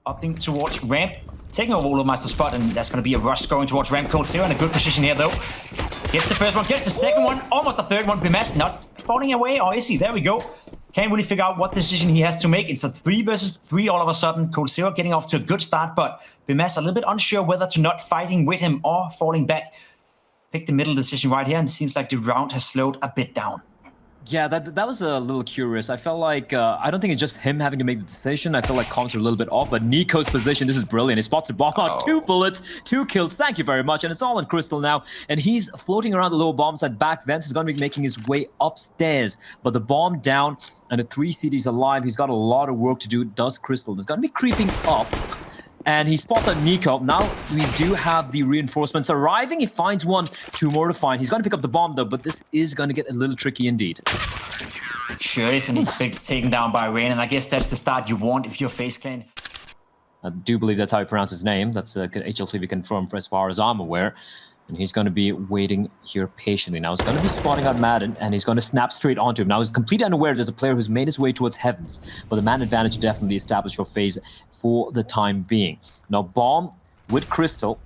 Opting towards ramp, taking over Olofmeister's spot, and that's going to be a rush going towards ramp. coldzera in a good position here, though. Gets the first one, gets the second one, almost the third one. Bymas not falling away, or is he? There we go. Can't really figure out what decision he has to make. It's a 3 versus 3 all of a sudden. coldzera getting off to a good start, but Bymas a little bit unsure whether to not fighting with him or falling back. Pick the middle decision right here, and it seems like the round has slowed a bit down. Yeah, that was a little curious. I felt like, I don't think it's just him having to make the decision. I feel like comms are a little bit off, but Nico's position, this is brilliant. He spots the bomb out, 2 bullets, 2 kills. Thank you very much. And it's all on Crystal now. And he's floating around the lower bomb side back. Vance is going to be making his way upstairs. But the bomb down and the 3 CDs alive. He's got a lot of work to do, does Crystal. He's going to be creeping up. And he spotted Nico. Now we do have the reinforcements arriving. He finds 1, 2 more to find. He's going to pick up the bomb, though, but this is going to get a little tricky indeed. Sure is, and he gets taken down by Rain, and I guess that's the start you want if you're FaZe Clan. I do believe that's how he pronounces his name. That's HLTV confirmed for as far as I'm aware. And he's going to be waiting here patiently. Now he's going to be spotting out Madden, and he's going to snap straight onto him. Now he's completely unaware there's a player who's made his way towards heavens. But the man advantage definitely established for FaZe for the time being. Now bomb with Crystal,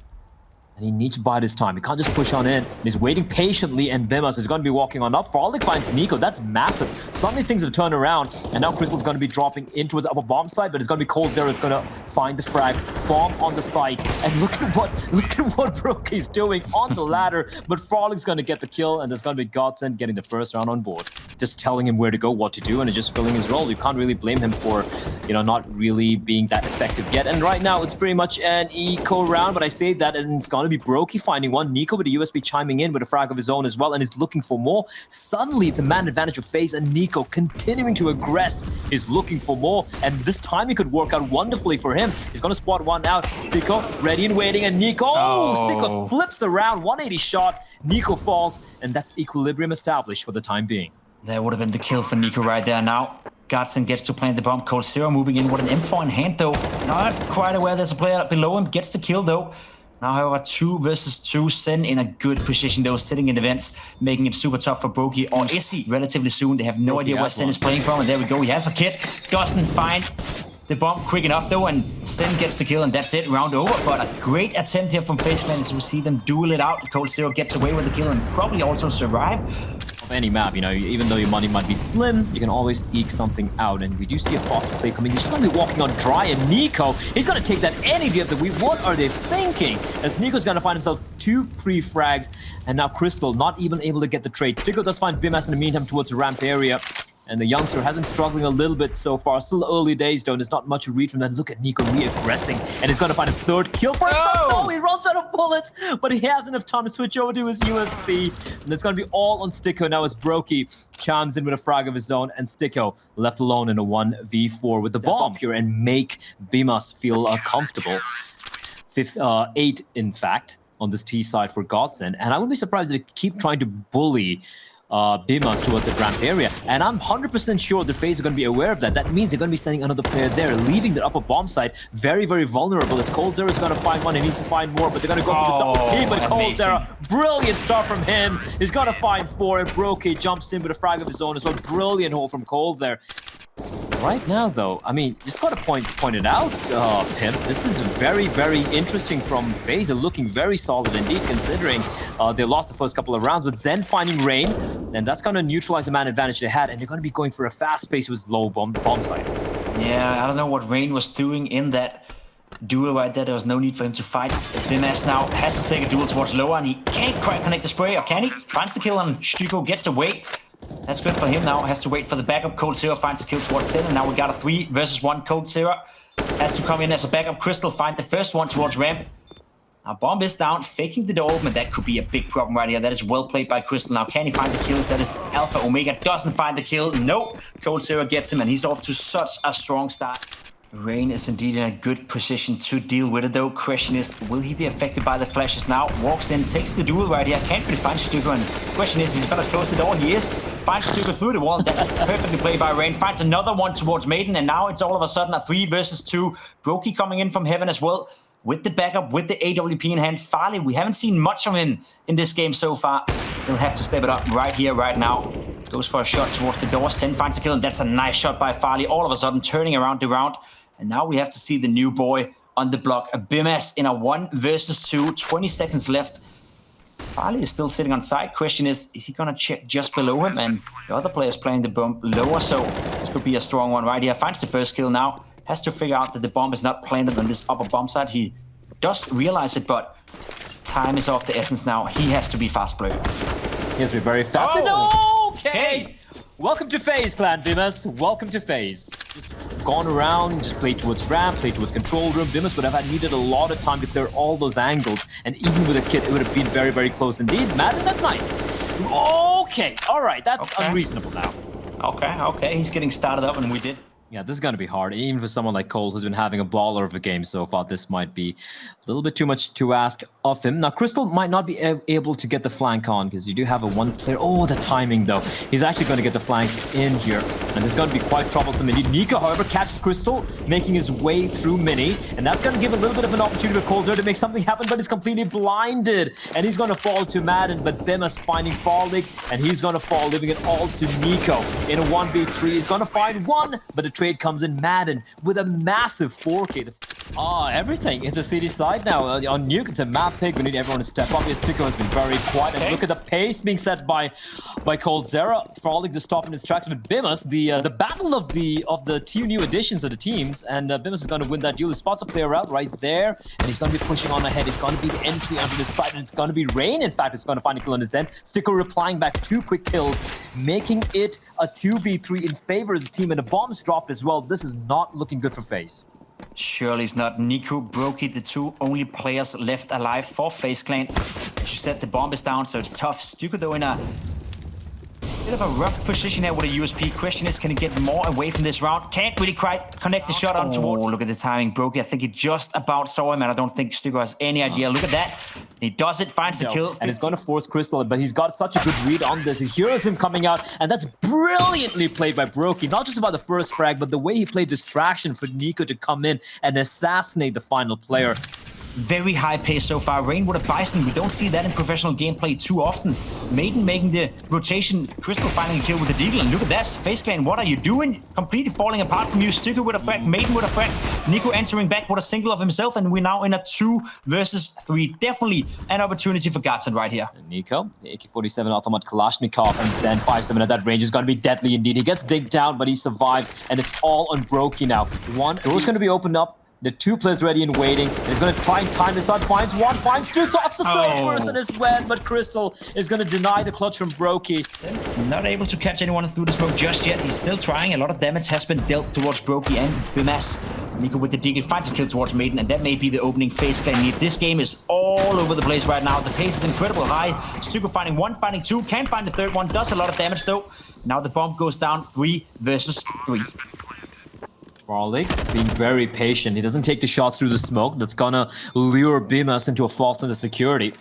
and he needs to bide his time. He can't just push on in. And he's waiting patiently, and Bymas is going to be walking on up. Frolic finds Nico. That's massive. Suddenly things have turned around, and now Crystal's going to be dropping into his upper bomb side, but it's going to be coldzera. It's going to find the frag. Bomb on the site, and look at what Broky's doing on the ladder. But Frolic's going to get the kill, and there's going to be GODSENT getting the first round on board. Just telling him where to go, what to do, and just filling his role. You can't really blame him for, not really being that effective yet. And right now, it's pretty much an eco round, but I say that, and it's going to be Brokey finding 1. Nico with a USB chiming in with a frag of his own as well, and is looking for more. Suddenly, it's a man advantage of FaZe, and Nico continuing to aggress is looking for more, and this timing could work out wonderfully for him. He's going to spot 1 out. Stico ready and waiting, and Nico, Stico flips around, 180 shot. Nico falls, and that's equilibrium established for the time being. That would have been the kill for Nico right there. Now, GODSENT gets to plant the bomb. coldzera moving in with an M4 in hand, though. Not quite aware there's a player below him. Gets the kill, though. Now, however, 2 versus 2. Sen in a good position, though, sitting in the vents, making it super tough for Brokey. Or is he relatively soon? They have no idea where Sen is playing from. And there we go. He has a kit. Doesn't find the bomb quick enough, though. And Sen gets the kill, and that's it. Round over. But a great attempt here from FaZe Clan as we see them duel it out. coldzera gets away with the kill and probably also survive. Any map, even though your money might be slim, you can always eke something out. And we do see a foster play coming. He's going to be walking on dry, and Nico, he's going to take that any day of the week. What are they thinking? As Nico's going to find himself 2 free frags, and now Crystal not even able to get the trade. Stico does find Bymas in the meantime towards the ramp area. And the youngster has been struggling a little bit so far. Still early days, though, and there's not much to read from that. Look at Nico re-aggressing, and he's going to find a 3rd kill for himself. Oh, he runs out of bullets, but he has enough time to switch over to his USB. And it's going to be all on Stico now as Brokey chimes in with a frag of his own, and Stico left alone in a 1v4 with the bomb here and make Bymas feel comfortable. 8, in fact, on this T side for GODSENT. And I wouldn't be surprised if they keep trying to bully Bymas towards the ramp area, and I'm 100% sure the FaZe are going to be aware of that. That means they're going to be sending another player there, leaving the upper bomb side very, very vulnerable. As coldzera is going to find 1, he needs to find more, but they're going to go for the double team. But coldzera, brilliant start from him. He's going to find 4, and Brokey jumps in with a frag of his own as well. Brilliant hole from Cold there. Right now, though, just got to point it out, Pimp. This is very, very interesting from FaZe. Looking very solid indeed, considering they lost the first couple of rounds. With Zen finding Rain, and that's going to neutralize the man advantage they had, and they're going to be going for a fast pace with low bomb side. Yeah, I don't know what Rain was doing in that duel right there. There was no need for him to fight. Bymas now has to take a duel towards lower, and he can't quite connect the spray, or can he? Finds the kill, and Stico gets away. That's good for him now. Has to wait for the backup. coldzera finds the kill towards 10, and now we got a 3 versus 1. coldzera has to come in as a backup. Crystal find the first one towards ramp. Now bomb is down, faking the door open. That could be a big problem right here. That is well played by Crystal. Now can he find the kills? That is Alpha. Omega doesn't find the kill. Nope. coldzera gets him, and he's off to such a strong start. Rain is indeed in a good position to deal with it, though. Question is, will he be affected by the flashes now? Walks in, takes the duel right here. Can't really find Stico, and question is, he's gonna close the door. He is. Finds Stico through the wall. That's perfectly played by Rain. Finds another one towards Maiden, and now it's all of a sudden a 3 versus 2. Brokey coming in from heaven as well, with the backup, with the AWP in hand. Farley, we haven't seen much of him in this game so far. He'll have to step it up right here, right now. Goes for a shot towards the doors. 10 finds a kill, and that's a nice shot by Farley. All of a sudden, turning around the round. And now we have to see the new boy on the block. Bymas in a 1 versus 2, 20 seconds left. Farley is still sitting on side. Question is he going to check just below him? And the other player's playing the bomb lower, so this could be a strong one right here. Finds the first kill now. Has to figure out that the bomb is not planted on this upper bomb side. He does realize it, but time is of the essence now. He has to be fast player. He has to be very fast. Oh, okay. Welcome to FaZe, Clan Bymas. Welcome to FaZe. Just gone around, just played towards ramp, played towards control room. Bymas would have needed a lot of time to clear all those angles, and even with a kit, it would have been very, very close indeed. Madden, that's nice. Okay, all right, that's unreasonable now. Okay, he's getting started up, and we did. Yeah, this is going to be hard, even for someone like Cole, who's been having a baller of a game so far. This might be a little bit too much to ask of him. Now, Crystal might not be able to get the flank on, because you do have a one player. Oh, the timing, though. He's actually going to get the flank in here, and this is going to be quite troublesome indeed. Nico, however, catches Crystal, making his way through Mini, and that's going to give a little bit of an opportunity for Coulter to make something happen, but he's completely blinded, and he's going to fall to Madden, but Bymas finding Farlig, and he's going to fall, leaving it all to Nico. In a 1v3, he's going to find one, but the trade comes in. Madden with a massive 4K. Everything. It's a city side now. On Nuke, it's a map pick. We need everyone to step up. His Sticker has been very quiet. And look at the pace being set by Coldzera. Farlig to stop in his tracks with Bymas. The battle of the two new additions of the teams. And Bymas is going to win that duel. He spots a player out right there. And he's going to be pushing on ahead. It's going to be the entry onto this fight. And it's going to be Rain, in fact, it's going to find a kill on his end. Sticker replying back 2 quick kills, making it a 2v3 in favor of his team. And the bombs dropped as well. This is not looking good for FaZe. Surely it's not. Nico, Brokey, the two only players left alive for FaZe Clan. As you said, the bomb is down, so it's tough. Stuka, though, in a bit of a rough position here with a USP. Question is, can he get more away from this round? Can't really quite connect the shot on towards. Oh, look at the timing. Brokey, I think he just about saw him, and I don't think Stuka has any idea. Look at that. He does it, finds the kill. And it's going to force Crystal, but he's got such a good read on this. He hears him coming out, and that's brilliantly played by Brokey. Not just about the first frag, but the way he played distraction for Nico to come in and assassinate the final player. Very high pace so far. Rain with a Bison. We don't see that in professional gameplay too often. Maiden making the rotation. Crystal finding a kill with the Deagle. And look at that. FaZe Clan, what are you doing? Completely falling apart from you. Sticker with a frag. Maiden with a frag. Nico entering back with a single of himself. And we're now in a 2 versus 3. Definitely an opportunity for GODSENT right here. And Nico, the AK-47 Automat Kalashnikov, and stand 5-7 at that range is going to be deadly indeed. He gets digged down, but he survives. And it's all on Brokey now. One door's going to be opened up. The 2 players ready and waiting. He's going to try and time this out. Finds 1, finds 2. Thoughts the third person is wet, but Crystal is going to deny the clutch from Brokey. Not able to catch anyone through the smoke just yet. He's still trying. A lot of damage has been dealt towards Brokey and Bymas. Nico with the Deagle finds a kill towards Maiden, and that may be the opening FaZe Clan need. This game is all over the place right now. The pace is incredible high. Stuka finding 1, finding 2. Can't find the third one. Does a lot of damage though. Now the bomb goes down 3 versus 3. Farlig being very patient. He doesn't take the shots through the smoke. That's gonna lure Bymas into a false sense of security.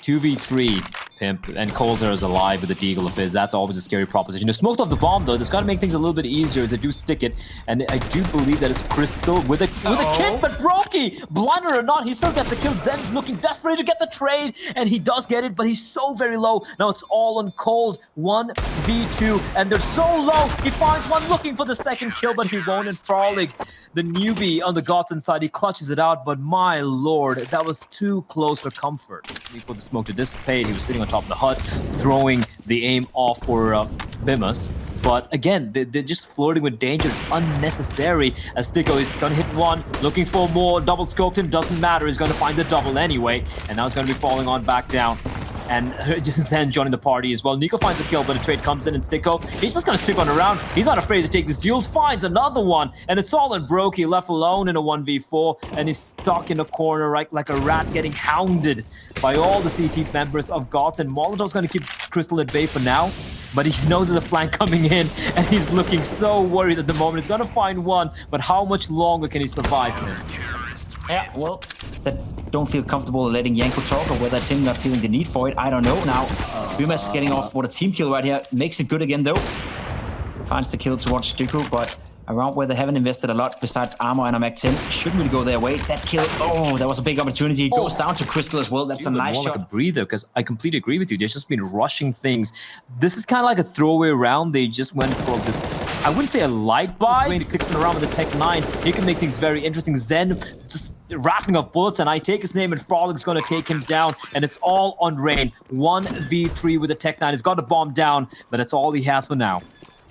2v3. Pimp, and Coulter is alive with the Deagle of his. That's always a scary proposition. The smoke off the bomb, though, that's got to make things a little bit easier as they do stick it. And I do believe that it's Crystal with a kit, but Brokey, blinder or not, he still gets the kill. Zen's looking desperate to get the trade, and he does get it, but he's so very low. Now it's all on Cold. 1v2, and they're so low. He finds one looking for the second kill, but he won't. And Farlig, the newbie on the GODSENT side, he clutches it out, but my lord, that was too close for comfort. For the smoke to dissipate, he was sitting on top of the hut, throwing the aim off for Bymas. But again, they're just flirting with danger. It's unnecessary, as Stico is going to hit 1, looking for more, double scoped him, doesn't matter, he's going to find the double anyway, and now he's going to be falling on back down. And just then joining the party as well. Nico finds a kill, but a trade comes in, and Stico, he's just going to stick on around. He's not afraid to take these duels, finds another one, and it's all on Brokey, left alone in a 1v4, and he's stuck in a corner right like a rat, getting hounded by all the CT members of GODSENT. Molotov's going to keep Crystal at bay for now, but he knows there's a flank coming in, and he's looking so worried at the moment. He's going to find one, but how much longer can he survive here? Yeah, well, that don't feel comfortable letting Yanko talk, or whether it's him not feeling the need for it, I don't know. Now, Bymas getting off with a team kill right here. Makes it good again, though. Finds the kill towards Stuku, but around where they haven't invested a lot besides armor and a Mac 10. Shouldn't really go their way. That kill, oh, that was a big opportunity. It goes down to Crystal as well. That's a nice shot. Like a breather, because I completely agree with you. They've just been rushing things. This is kind of like a throwaway round. They just went for this I wouldn't say a light buy. When he kicks it around with the Tech 9, he can make things very interesting. Zen just rattling off bullets, and I take his name, and Frolic's going to take him down, and it's all on Rain. 1v3 with the Tech 9. He's got the bomb down, but that's all he has for now.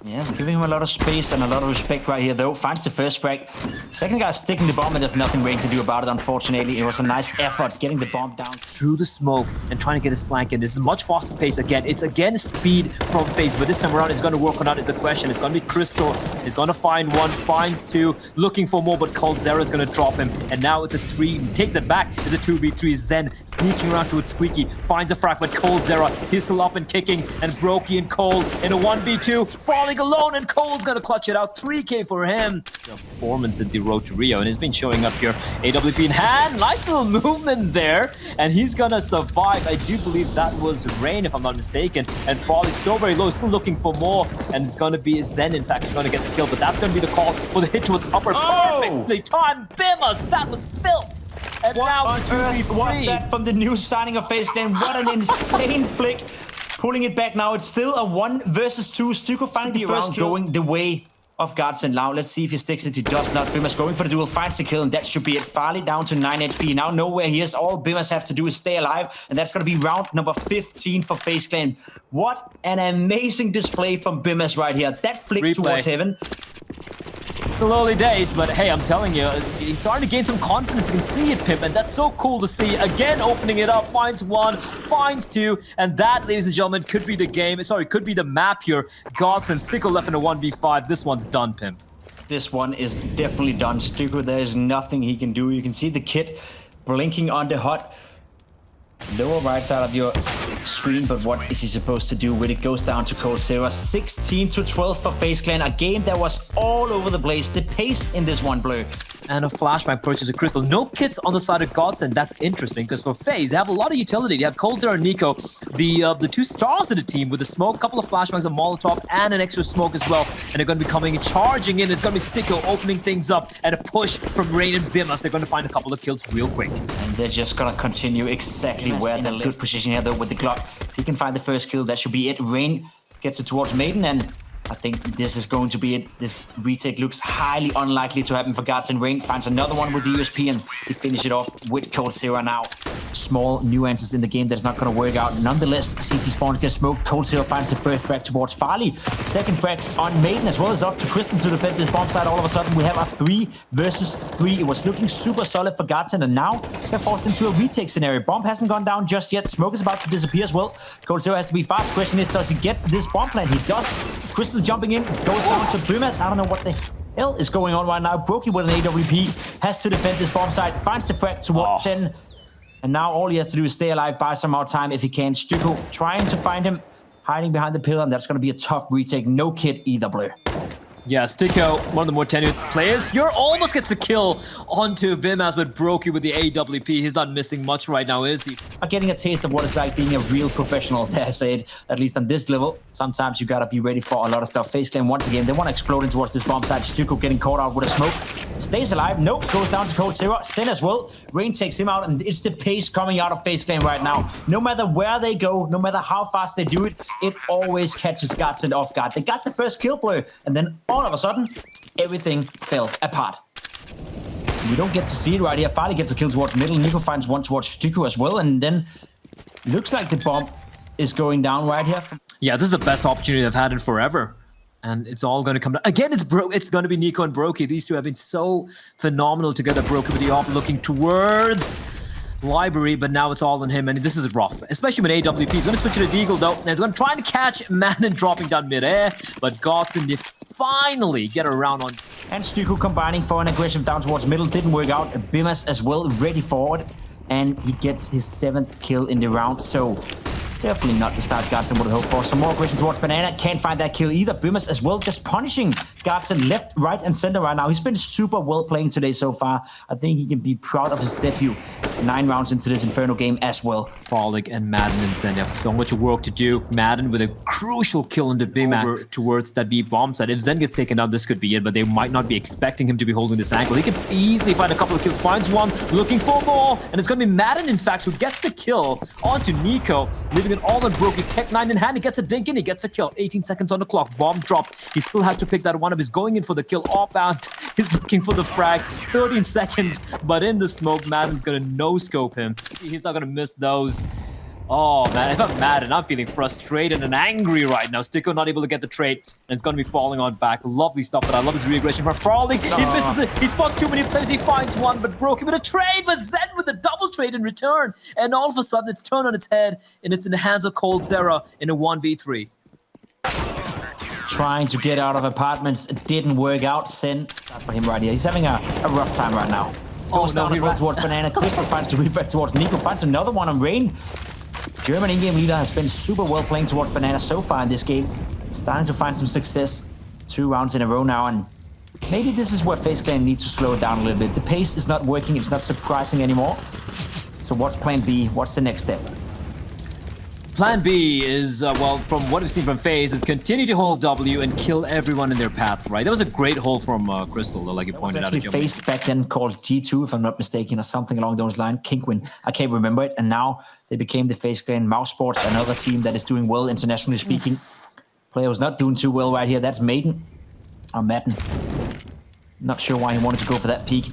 Yeah, giving him a lot of space and a lot of respect right here, though. Finds the first frag. Second guy sticking the bomb, and there's nothing Rain can do about it, unfortunately. It was a nice effort getting the bomb down through the smoke and trying to get his flank in. This is much faster pace again. It's again speed from FaZe, but this time around, it's going to work or not. It's a question. It's going to be Crystal. He's going to find one, finds two, looking for more, but Coldzera is going to drop him. And now it's a 3. Take that back. It's a 2v3. Zen sneaking around towards Squeaky, finds a frag, but Coldzera, he's still up and kicking, and Brokey and Cole in a 1v2, falling alone, and Cole's gonna clutch it out. 3K for him. Performance in the road to Rio, and he's been showing up here. AWP in hand, nice little movement there, and he's gonna survive. I do believe that was Rain, if I'm not mistaken, and Frolic still very low, still looking for more, and it's gonna be Zen, in fact, who's gonna get the kill, but that's gonna be the call for the hit towards upper. Perfectly timed. Bymas, that was filth. And what now on earth was that from the new signing of FaZe Clan? What an insane flick. Pulling it back now. It's still a 1 versus 2. Stuko finding the first kill. Going the way of GODSENT now. Let's see if he sticks it. He does not. Bymas going for the duel. Finds the kill, and that should be it. Farley down to 9 HP. Now nowhere he is. All Bymas have to do is stay alive, and that's going to be round number 15 for FaZe Clan. What an amazing display from Bymas right here. That flick towards heaven. Still early days, but hey, I'm telling you, he's starting to gain some confidence. You can see it, Pimp, and that's so cool to see. Again, opening it up, finds 1, finds 2, and that, ladies and gentlemen, could be the game. Sorry, could be the map here. GODSENT, Stickle left in a 1v5. This one's done, Pimp. This one is definitely done. Stuko, there's nothing he can do. You can see the kit blinking on the hut. Lower right side of your screen, but what is he supposed to do with it? Goes down to Coldzera. 16-12 for FaZe Clan. A game that was all over the place. The pace in this one, Blur. And a flashbang purchase of Crystal. No kits on the side of GODSENT. That's interesting, because for FaZe, they have a lot of utility. They have Coldzera and Nico, the 2 stars of the team, with a smoke, a couple of flashbangs, a Molotov, and an extra smoke as well. And they're going to be coming and charging in. It's going to be Sticko opening things up, and a push from Rain and Bymas. They're going to find a couple of kills real quick. And they're just going to continue exactly where they're in a good position here, though, with the Glock. If he can find the first kill, that should be it. Rain gets it towards Maiden, and I think this is going to be it. This retake looks highly unlikely to happen for GODSENT. Rain finds another one with the USP, and he finishes it off with Coldzera now. Small nuances in the game that's not going to work out. Nonetheless, CT spawn gets smoked. Coldzera finds the first frag towards Farley. Second frag on Maiden, as well as up to Kristen to defend this bomb site. All of a sudden, we have a 3 versus 3. It was looking super solid for GODSENT, and now they're forced into a retake scenario. Bomb hasn't gone down just yet. Smoke is about to disappear as well. Coldzera has to be fast. Question is, does he get this bomb plant? He does. Crystal jumping in, goes down to Bymas. I don't know what the hell is going on right now. Brokey with an AWP has to defend this bomb site. Finds the frag towards 10. And now all he has to do is stay alive, buy some more time if he can. Stuko trying to find him, hiding behind the pillar, and that's going to be a tough retake. No kit either, Blur. Yeah, Sticko, one of the more tenured players. You're almost gets the kill onto Bymas, but Brokey with the AWP. He's not missing much right now, is he? Getting a taste of what it's like being a real professional, dare I say it, at least on this level. Sometimes you gotta be ready for a lot of stuff. FaZe Clan once again, they want to explode in towards this bomb site. Stuko getting caught out with a smoke. Stays alive. Nope, goes down to Coldzera. Sin as well. Rain takes him out, and it's the pace coming out of FaZe Clan right now. No matter where they go, no matter how fast they do it, it always catches GODSENT off guard. They got the first kill, Blur, and then all of a sudden, everything fell apart. We don't get to see it right here. Farley gets a kill towards middle. Nico finds one towards Stuko as well, and then looks like the bomb is going down right here. Yeah, this is the best opportunity I've had in forever. And it's all going to come down. Again, it's going to be Nico and Brokey. These two have been so phenomenal together. Brokey with the off looking towards Library, but now it's all on him, and this is rough, especially with AWP. He's going to switch to the Deagle, though, and he's going to try to catch Manon dropping down mid-air, but GODSENT, they finally get around on. And Stuko combining for an aggressive down towards middle. Didn't work out. Bymas as well, ready forward, and he gets his 7th kill in the round, so definitely not the start GODSENT would hope for. Some more aggression towards Banana. Can't find that kill either. Bymas as well, just punishing GODSENT left, right, and center right now. He's been super well playing today so far. I think he can be proud of his debut 9 rounds into this Inferno game as well. Frolic and Madden and Zen have so much work to do. Madden with a crucial kill into Bymas towards that B bomb side. If Zen gets taken out, this could be it, but they might not be expecting him to be holding this angle. He can easily find a couple of kills, finds one, looking for more, and it's going to be Madden, in fact, who gets the kill onto Nico, leaving it all on Brokey. Tech 9 in hand, he gets a dink in, he gets a kill. 18 seconds on the clock, bomb dropped. He still has to pick that one up. He's going in for the kill, offbound. He's looking for the frag. 13 seconds, but in the smoke, Madden's going to no-scope him. He's not going to miss those. Oh, man, if I'm Madden, I'm feeling frustrated and angry right now. Sticko not able to get the trade, and it's going to be falling on back. Lovely stuff, but I love his re-aggression from Frolic. He misses it. He spots too many players. He finds one, but broke him with a trade, but Zen with a double trade in return. And all of a sudden, it's turned on its head, and it's in the hands of coldzera in a 1v3. Trying to get out of apartments. It didn't work out. Sin for him right here. He's having a rough time right now. Goes down as well towards Banana. Crystal finds the refresh towards Nico. Finds another one on Rain. German in-game leader has been super well playing towards Banana so far in this game. Starting to find some success. 2 rounds in a row now, and maybe this is where FaZe Clan needs to slow it down a little bit. The pace is not working. It's not surprising anymore. So what's plan B? What's the next step? Plan B is, well, from what we've seen from FaZe, is continue to hold W and kill everyone in their path, right? That was a great hold from Crystal, like you pointed out. FaZe back then called G2, if I'm not mistaken, or something along those lines. Kinkwin, I can't remember it. And now they became the FaZe Clan Mouse Sports, another team that is doing well internationally speaking. Player who's not doing too well right here. That's Maiden. Or Madden. Not sure why he wanted to go for that peak.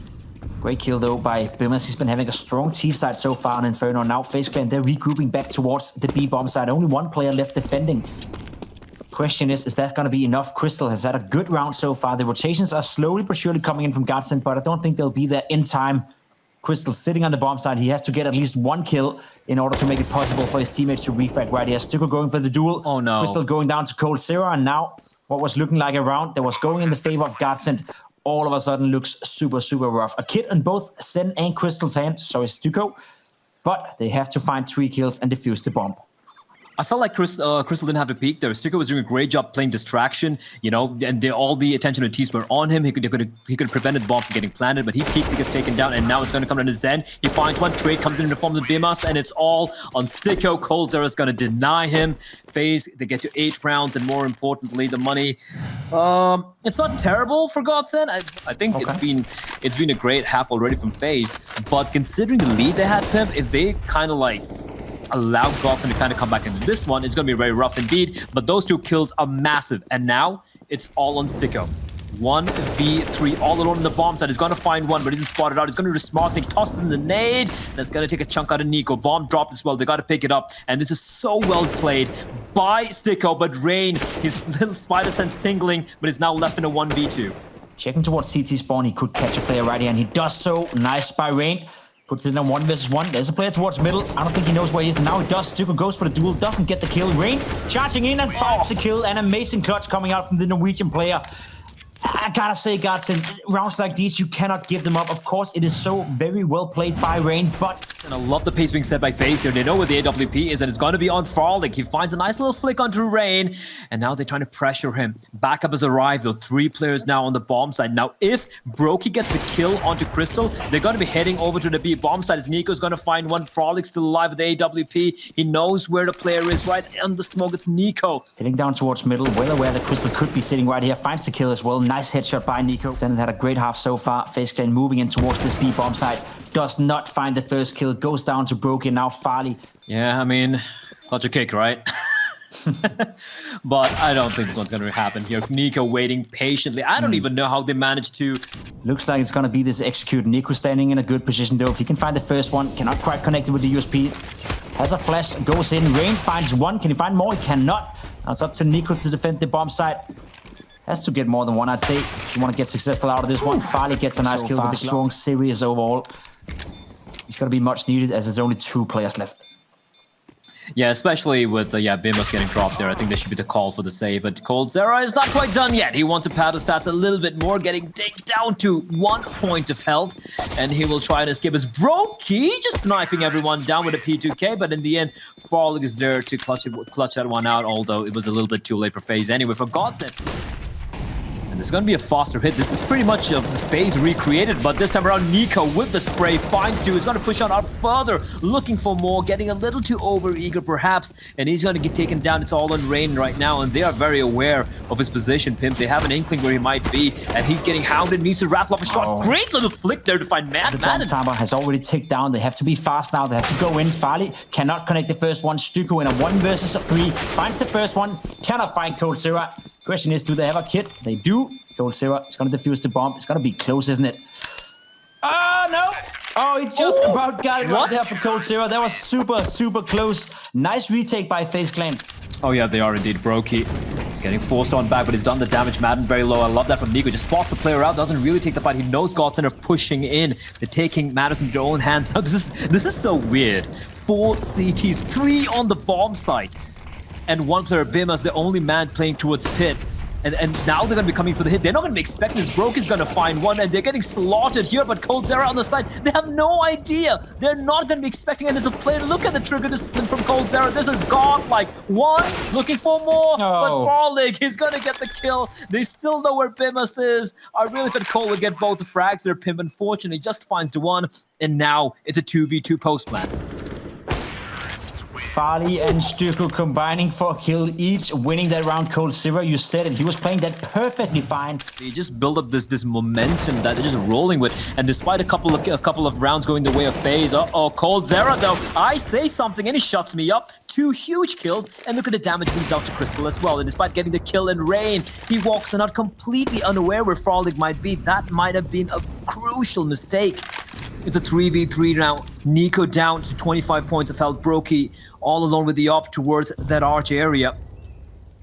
Great kill, though, by Bymas. He's been having a strong T-side so far on Inferno. Now FaZe Clan, they're regrouping back towards the B-bomb side. Only one player left defending. Question is that going to be enough? Crystal has had a good round so far. The rotations are slowly but surely coming in from GODSENT, but I don't think they'll be there in time. Crystal sitting on the bomb side. He has to get at least 1 kill in order to make it possible for his teammates to refrag right here. Sticko going for the duel. Oh, no. Crystal going down to coldzera, and now what was looking like a round that was going in the favor of GODSENT all of a sudden looks super, super rough. A kit on both Zen and Crystal's hand, so is Sticko. But they have to find 3 kills and defuse the bomb. I felt like Crystal didn't have to peek there. Sticko was doing a great job playing distraction, you know, and all the attention and teams were on him. He could have prevented the bomb from getting planted, but he peeks, he gets taken down, and now it's going to come down to Zen. He finds one, trade comes in the form of Bymas, and it's all on Sticko. coldzera is going to deny him. FaZe, they get to 8 rounds, and more importantly, the money. It's not terrible for GODSENT. I think it's been a great half already from FaZe, but considering the lead they had, Pimp, if they kind of like allow GODSENT to kind of come back into this one, it's going to be very rough indeed, but those 2 kills are massive, and now it's all on Sticko. 1v3 all alone in the bomb side. He's going to find one, but he isn't spotted out. He's going to do a smart thing, tosses in the nade, and it's going to take a chunk out of Nico. Bomb dropped as well. They got to pick it up, and this is so well played by Sticko, but Rain, his little spider sense tingling, but he's now left in a 1v2. Checking towards CT spawn, he could catch a player right here, and he does so. Nice by Rain. Puts it in a 1 versus 1. There's a player towards middle. I don't think he knows where he is. And now he does. Sticko goes for the duel. Doesn't get the kill. Rain charging in and finds the kill. An amazing clutch coming out from the Norwegian player. I gotta say, GODSENT, rounds like these, you cannot give them up. Of course, it is so very well played by Rain, but... And I love the pace being set by FaZe here. They know where the AWP is, and it's going to be on Frolic. He finds a nice little flick onto Rain, and now they're trying to pressure him. Backup has arrived, though. 3 players now on the bomb side. Now, if Brokey gets the kill onto Crystal, they're going to be heading over to the B bomb side. As Nico's going to find one. Frolic still alive with the AWP. He knows where the player is. Right on the smoke, it's Nico. Heading down towards middle, well aware that Crystal could be sitting right here. Finds the kill as well. Nice headshot by Nico. Zen had a great half so far. FaZe Clan moving in towards this B bomb side. Does not find the first kill. Goes down to Brokey. Now Farley. Yeah, I mean, clutch a kick, right? But I don't think this one's going to happen here. Nico waiting patiently. I don't even know how they managed to... Looks like it's going to be this execute. Nico standing in a good position, though. If he can find the first one, cannot quite connect it with the USP. Has a flash, goes in. Rain finds one. Can he find more? He cannot. Now it's up to Nico to defend the bomb site. Has to get more than one, I'd say. If you want to get successful out of this one. Farley gets a nice kill with a strong series overall. He's going to be much needed as there's only 2 players left. Yeah, especially with Bymas getting dropped there. I think there should be the call for the save. But coldzera is not quite done yet. He wants to pad his stats a little bit more, getting down to 1 point of health. And he will try to escape as Brokey, just sniping everyone down with a P2K. But in the end, Frolic is there to clutch that one out, although it was a little bit too late for FaZe anyway. For GODSENT. And This is going to be a faster hit. This is pretty much a FaZe recreated, but this time around, Nico with the spray finds two. He's going to push on out further, looking for more, getting a little too over-eager perhaps, and he's going to get taken down. It's all on Rain right now, and they are very aware of his position, Pimp. They have an inkling where he might be, and he's getting hounded, needs to rattle off a shot. Great little flick there to find Mad. The bomb timer has already ticked down. They have to be fast now. They have to go in. Farley cannot connect the first one. Stuko in a 1 versus 3. Finds the first one. Cannot find coldzera. Question is, do they have a kit? They do. coldzera is going to defuse the bomb. It's going to be close, isn't it? Oh, no. Oh, he just about got it right there for coldzera. That was super close. Nice retake by FaZe Clan. Oh, yeah, they are indeed. Brokey getting forced on back, but he's done the damage. Madden very low. I love that from Nico. Just spots the player out. Doesn't really take the fight. He knows GODSENT are pushing in. They're taking matters into their own hands. Now, this is so weird. 4 CTs, 3 on the bomb site. And 1 player, Bymas, the only man playing towards pit. And now they're going to be coming for the hit. They're not going to be expecting this. Brokey's going to find one, and they're getting slaughtered here. But coldzera on the side, they have no idea. They're not going to be expecting it to play. Look at the trigger discipline from coldzera. This is godlike. 1, looking for more. But Farlig, he's going to get the kill. They still know where Bymas is. I really thought Cole would get both the frags there. Pimp, unfortunately, just finds the 1. And now it's a 2v2 post plan. Farley and Stuko combining for a kill each, winning that round. coldzera, you said it, he was playing that perfectly fine. They just build up this momentum that they're just rolling with, and despite a couple of rounds going the way of FaZe, coldzera though, I say something and he shuts me up. 2 huge kills, and look at the damage being dealt to Crystal as well. And despite getting the kill in Rain, he walks and out completely unaware where Farlig might be. That might have been a crucial mistake. It's a 3v3 now. Nico down to 25 points of health. Brokey all alone with the op towards that arch area.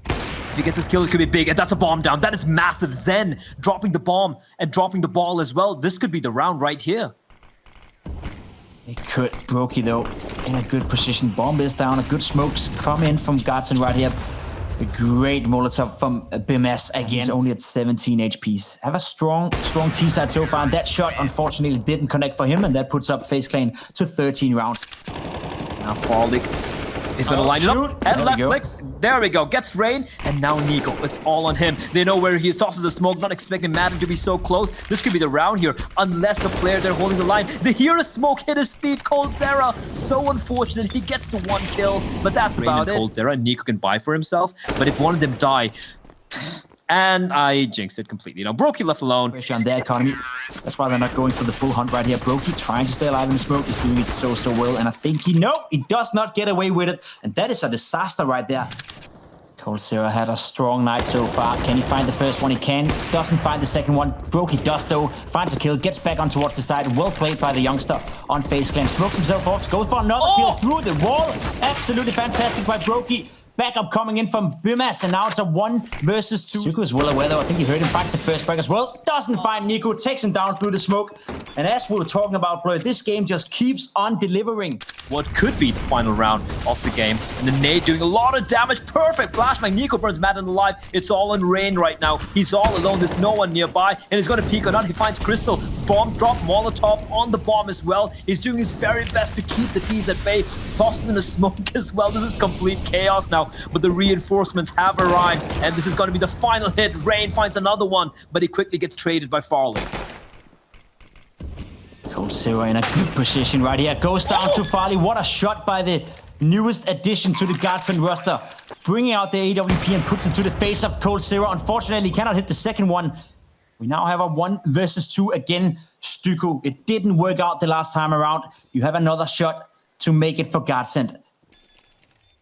If he gets his kill, it could be big. And that's a bomb down. That is massive. Zen dropping the bomb and dropping the ball as well. This could be the round right here. It could. Brokey, though, in a good position. Bomb is down. A good smokes come in from GODSENT right here. A great Molotov from Bymas again. He's only at 17 HPs. Have a strong T-side so far. And that shot, unfortunately, didn't connect for him. And that puts up FaZe Clan to 13 rounds. Now Farlig is going to line it up. And left clicks. There we go. Gets Rain. And now Nico. It's all on him. They know where he is. Tosses the smoke. Not expecting Madden to be so close. This could be the round here. Unless the player there holding the line. They hear a smoke hit his feet. coldzera. So unfortunate. He gets the 1 kill. But that's about it. coldzera and Nico can buy for himself. But if one of them die... And I jinxed it completely. Now, Brokey left alone. Pressure on their economy. That's why they're not going for the full hunt right here. Brokey trying to stay alive in the smoke. He's doing it so well. And I think he does not get away with it. And that is a disaster right there. coldzera had a strong night so far. Can he find the first one? He can. Doesn't find the second one. Brokey does though. Finds a kill. Gets back on towards the side. Well played by the youngster on FaZe Clan. Smokes himself off. Goes for another kill through the wall. Absolutely fantastic by Brokey. Backup coming in from Bymas, and now it's a 1 versus 2. Stuko is well aware though. I think he heard him find the first break as well. Doesn't find Nico, takes him down through the smoke. And as we were talking about, Blur, this game just keeps on delivering. What could be the final round of the game. And the nade doing a lot of damage. Perfect flashbang. Nico burns Madden alive. It's all in Rain right now. He's all alone. There's no one nearby. And he's going to peek on out. He finds Crystal. Bomb drop. Molotov on the bomb as well. He's doing his very best to keep the T's at bay. Tosses in the smoke as well. This is complete chaos now. But the reinforcements have arrived. And this is going to be the final hit. Rain finds another one. But he quickly gets traded by Farley. coldzera in a good position right here. Goes down to Farley. What a shot by the newest addition to the GODSENT roster. Bringing out the AWP and puts it to the face of coldzera. Unfortunately, cannot hit the second one. We now have a 1 versus 2 again. Stuko, it didn't work out the last time around. You have another shot to make it for GODSENT.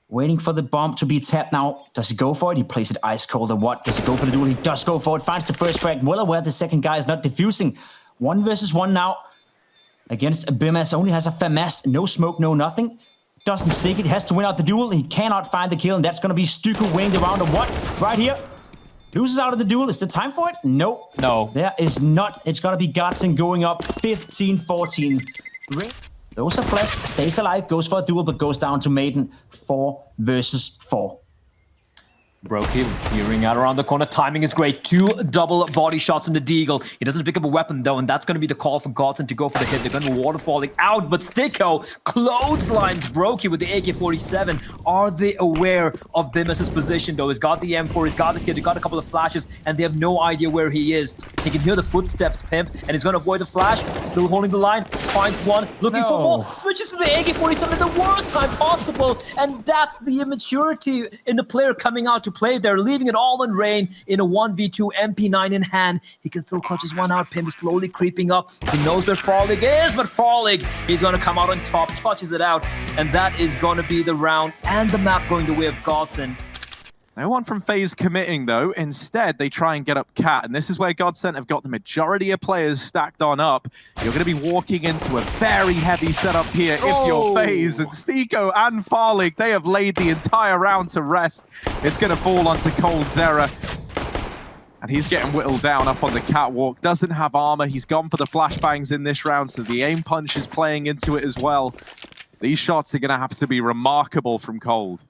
Waiting for the bomb to be tapped now. Does he go for it? He plays it ice cold or what? Does he go for the duel? He does go for it. Finds the first frag. Well aware the second guy is not defusing. 1 versus 1 now. Against Bymas. Only has a FAMAS. No smoke, no nothing. Doesn't stick it. Has to win out the duel. He cannot find the kill. And that's going to be Stuko winning the round of what? Right here. Loses out of the duel. Is there time for it? No. No. There is not. It's going to be GODSENT going up 15-14. Those are flash. Stays alive. Goes for a duel, but goes down to Maiden. 4 versus 4. Brokey peering out around the corner. Timing is great. 2 double body shots from the Deagle. He doesn't pick up a weapon though, and that's going to be the call for GODSENT to go for the hit. They're going to be waterfalling out, but Sticko clotheslines Brokey with the AK-47. Are they aware of Bymas' position though? He's got the M4, he's got the kid, he got a couple of flashes, and they have no idea where he is. He can hear the footsteps, Pimp, and he's going to avoid the flash. Still holding the line. Finds one, looking for more. Switches to the AK-47 at the worst time possible, and that's the immaturity in the player coming out to play there, leaving it all in Rain in a 1v2, MP9 in hand. He can still clutch his one out. Pimp is slowly creeping up. He knows where Farlig is, but Farlig is going to come out on top, touches it out, and that is going to be the round and the map going the way of GODSENT. No one from FaZe committing, though. Instead, they try and get up Cat, and this is where GODSENT have got the majority of players stacked on up. You're going to be walking into a very heavy setup here if you're FaZe, and Sticko and Farlig, they have laid the entire round to rest. It's going to fall onto coldzera, and he's getting whittled down up on the catwalk. Doesn't have armor. He's gone for the flashbangs in this round, so the aim punch is playing into it as well. These shots are going to have to be remarkable from Cold.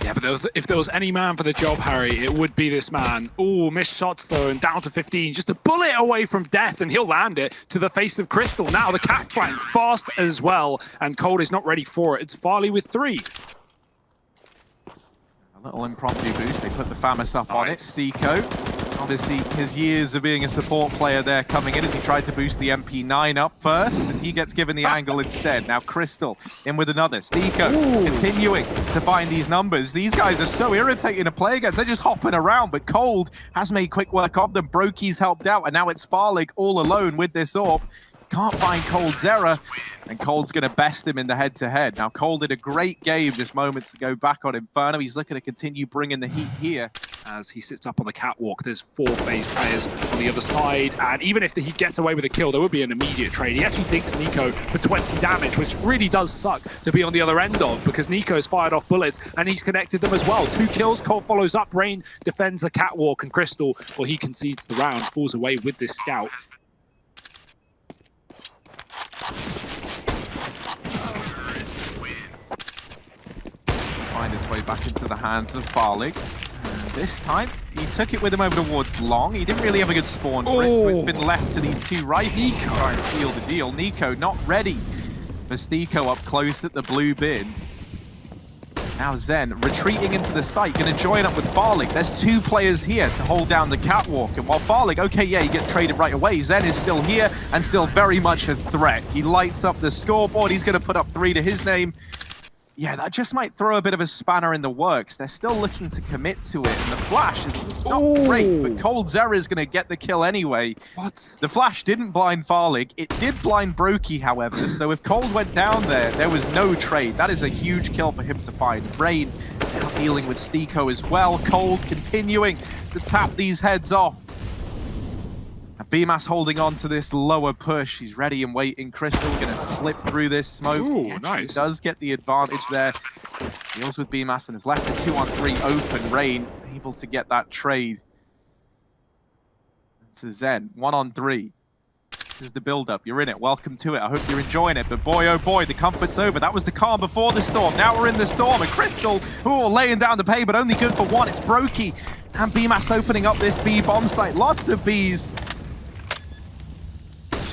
Yeah, but if there was any man for the job, Harry, it would be this man. Ooh, missed shots though, and down to 15. Just a bullet away from death, and he'll land it to the face of Crystal. Now the cat flank, fast as well, and Cold is not ready for it. It's Farley with 3. A little impromptu boost. They put the FAMAS up on it. Sticko, obviously his years of being a support player there coming in as he tried to boost the MP9 up first, and he gets given the angle instead. Now Crystal in with another. Sticko continuing to find these numbers. These guys are so irritating to play against. They're just hopping around, but Cold has made quick work of them. Brokey's helped out, and now it's Farlig all alone with this AWP. Can't find coldzera, and Cold's going to best him in the head-to-head. Now, Cold did a great game just moments ago back on Inferno. He's looking to continue bringing the heat here. As he sits up on the catwalk, there's 4 FaZe players on the other side, and even if he gets away with a kill, there would be an immediate trade. He actually thinks Nico for 20 damage, which really does suck to be on the other end of, because Nico's fired off bullets, and he's connected them as well. 2 kills, Cold follows up, Rain defends the catwalk, and Crystal, well, he concedes the round, falls away with this scout. Find its way back into the hands of Farlig. And this time, he took it with him over towards Long. He didn't really have a good spawn for it, so it's been left to these 2 rifles to try and seal the deal. Nico not ready for Sticko up close at the blue bin. Now Zen retreating into the site, going to join up with Farlig. There's 2 players here to hold down the catwalk. And while Farlig, okay, yeah, he gets traded right away, Zen is still here and still very much a threat. He lights up the scoreboard. He's going to put up 3 to his name. Yeah, that just might throw a bit of a spanner in the works. They're still looking to commit to it, and the flash is not great, but coldzera is going to get the kill anyway. What? The flash didn't blind Farlig. It did blind Brokey, however, so if Cold went down there was no trade. That is a huge kill for him to find. Rain now dealing with Sticko as well. Cold continuing to tap these heads off. And Bymas holding on to this lower push. He's ready and waiting. Crystal going to slip through this smoke. Ooh, nice. Does get the advantage there. Deals with Bymas and is left a 2-on-3 open. Rain able to get that trade. To Zen, 1-on-3. This is the build-up. You're in it. Welcome to it. I hope you're enjoying it. But boy, oh boy, the comfort's over. That was the calm before the storm. Now we're in the storm. And Crystal, laying down the pay, but only good for 1. It's Brokey and Bymas opening up this B bomb site. Lots of Bs.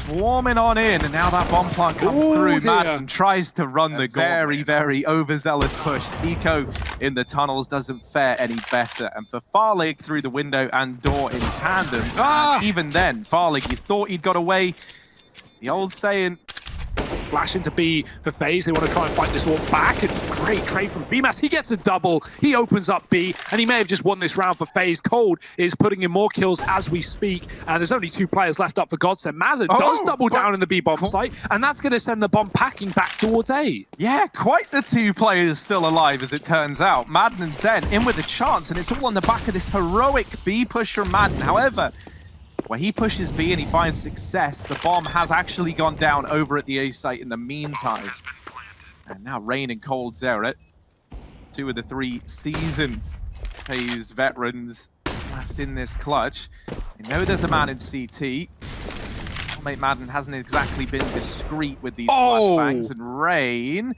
Swarming on in, and now that bomb plant comes through. Madden tries to run the very, very overzealous push. Sticko in the tunnels doesn't fare any better. And for Farlig through the window and door in tandem, and even then, Farlig, you thought he'd got away. The old saying, Flash into B for FaZe. They want to try and fight this all back. And great trade from Bymas. He gets a double. He opens up B, and he may have just won this round for FaZe. Cold is putting in more kills as we speak, and there's only 2 players left up for GODSENT. Madden does double down in the B bomb site, and that's going to send the bomb packing back towards A. Yeah, quite the 2 players still alive, as it turns out. Madden and Zen in with a chance, and it's all on the back of this heroic B push from Madden. However, where he pushes B and he finds success, the bomb has actually gone down over at the A site in the meantime. And now Rain and coldzera, 2 of the 3 season FaZe veterans left in this clutch. They know there's a man in CT. Mate Madden hasn't exactly been discreet with these flashbangs, and Rain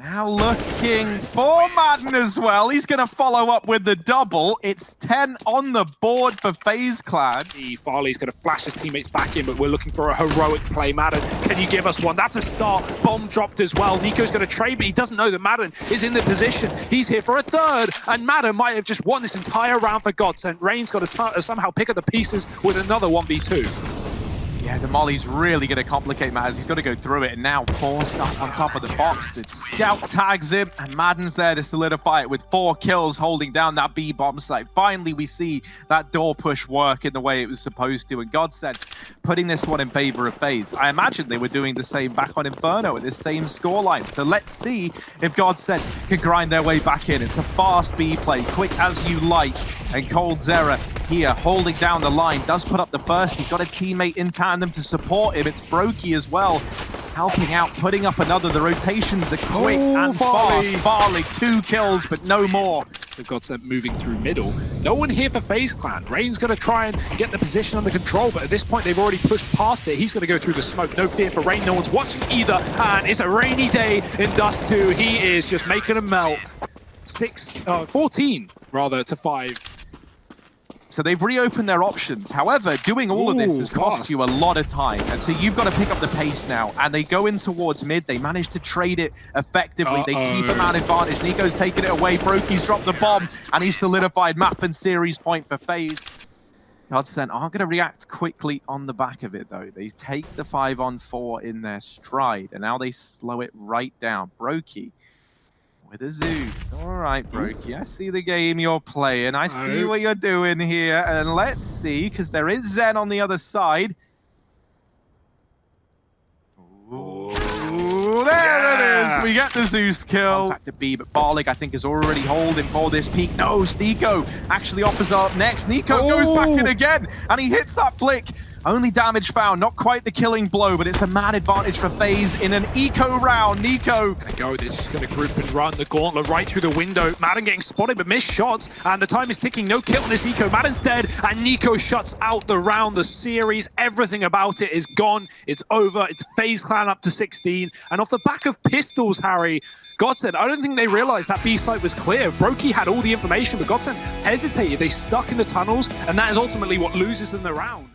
Now looking for Madden as well. He's going to follow up with the double. It's 10 on the board for FaZe Clan. Farley's going to flash his teammates back in, but we're looking for a heroic play. Madden, can you give us one? That's a start. Bomb dropped as well. Nico's going to trade, but he doesn't know that Madden is in the position. He's here for a third, and Madden might have just won this entire round for GODSENT. Rain's got to somehow pick up the pieces with another 1v2. Yeah, the molly's really going to complicate matters. He's got to go through it, and now forced up on top of the box. The scout tags him, and Madden's there to solidify it with 4 kills, holding down that B bomb site. Finally, we see that door push work in the way it was supposed to, and GODSENT putting this one in favor of FaZe. I imagine they were doing the same back on Inferno at this same scoreline. So let's see if GODSENT can grind their way back in. It's a fast B play, quick as you like, and Cold Zera here holding down the line, does put up the first. He's got a teammate in tandem to support him. It's Brokey as well, helping out, putting up another. The rotations are quick and fast. Farley, 2 kills, but no more. They've got them moving through middle. No one here for FaZe Clan. Rain's going to try and get the position under control, but at this point they've already pushed past it. He's going to go through the smoke. No fear for Rain. No one's watching either, and it's a rainy day in Dust 2. He is just making them melt. 14 rather to 5. So they've reopened their options. However, doing all of this has cost you a lot of time. And so you've got to pick up the pace now. And they go in towards mid. They manage to trade it effectively. They keep him at advantage. Nico's taking it away. Brokey's dropped the bomb. And he's solidified map and series point for FaZe. GODSENT aren't going to react quickly on the back of it, though. They take the 5-on-4 in their stride. And now they slow it right down. Brokey with a Zeus. All right, Brokey, I see the game you're playing. I see what you're doing here. And let's see, because there is Zen on the other side. Ooh, there it is. We get the Zeus kill. Contact to B, but Barlig, I think, is already holding for this peak. No, Nico actually offers up next. Nico goes back in again, and he hits that flick. Only damage found, not quite the killing blow, but it's a mad advantage for FaZe in an eco round. Nico. They're just going to group and run the gauntlet right through the window. Madden getting spotted, but missed shots, and the time is ticking. No kill on this eco. Madden's dead, and Nico shuts out the round, the series. Everything about it is gone. It's over. It's FaZe Clan up to 16, and off the back of pistols, Harry, GODSENT, I don't think they realized that B site was clear. Brokey had all the information, but GODSENT hesitated. They stuck in the tunnels, and that is ultimately what loses them the round.